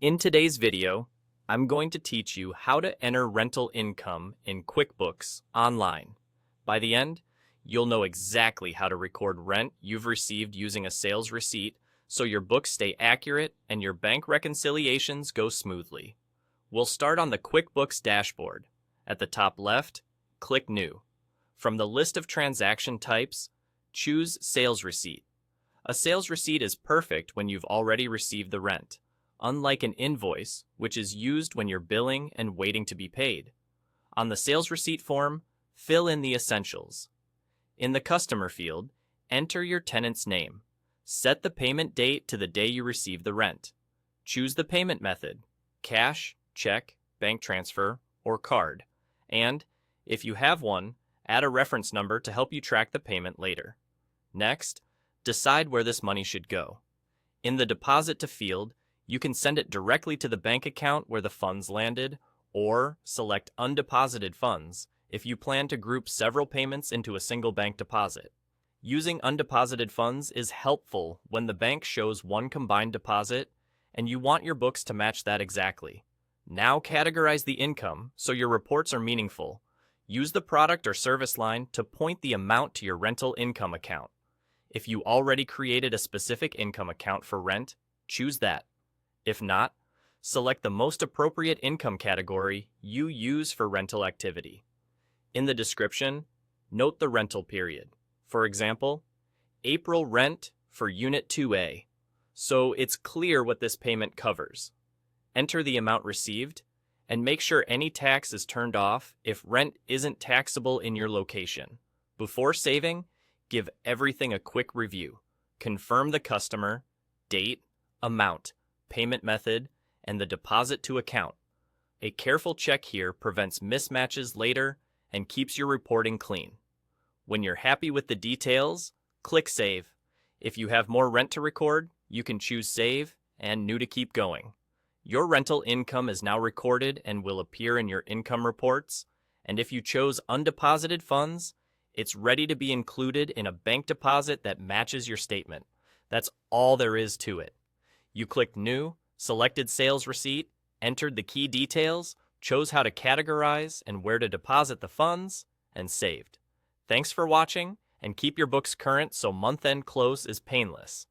In today's video, I'm going to teach you how to enter rental income in QuickBooks Online. By the end, you'll know exactly how to record rent you've received using a sales receipt so your books stay accurate and your bank reconciliations go smoothly. We'll start on the QuickBooks dashboard. At the top left, click New. From the list of transaction types, choose Sales Receipt. A sales receipt is perfect when you've already received the rent, unlike an invoice, which is used when you're billing and waiting to be paid. On the sales receipt form, fill in the essentials. In the customer field, enter your tenant's name. Set the payment date to the day you receive the rent. Choose the payment method: cash, check, bank transfer, or card. And, if you have one, add a reference number to help you track the payment later. Next, decide where this money should go. In the Deposit to field, you can send it directly to the bank account where the funds landed, or select Undeposited Funds if you plan to group several payments into a single bank deposit. Using undeposited funds is helpful when the bank shows one combined deposit and you want your books to match that exactly. Now categorize the income so your reports are meaningful. Use the product or service line to point the amount to your rental income account. If you already created a specific income account for rent, choose that. If not, select the most appropriate income category you use for rental activity. In the description, note the rental period. For example, April rent for Unit 2A, so it's clear what this payment covers. Enter the amount received, and make sure any tax is turned off if rent isn't taxable in your location. Before saving, give everything a quick review. Confirm the customer, date, amount, payment method, and the deposit to account. A careful check here prevents mismatches later and keeps your reporting clean. When you're happy with the details, click Save. If you have more rent to record, you can choose Save and New to keep going. Your rental income is now recorded and will appear in your income reports, and if you chose undeposited funds, it's ready to be included in a bank deposit that matches your statement. That's all there is to it. You clicked New, selected Sales Receipt, entered the key details, chose how to categorize and where to deposit the funds, and saved. Thanks for watching, and keep your books current so month-end close is painless.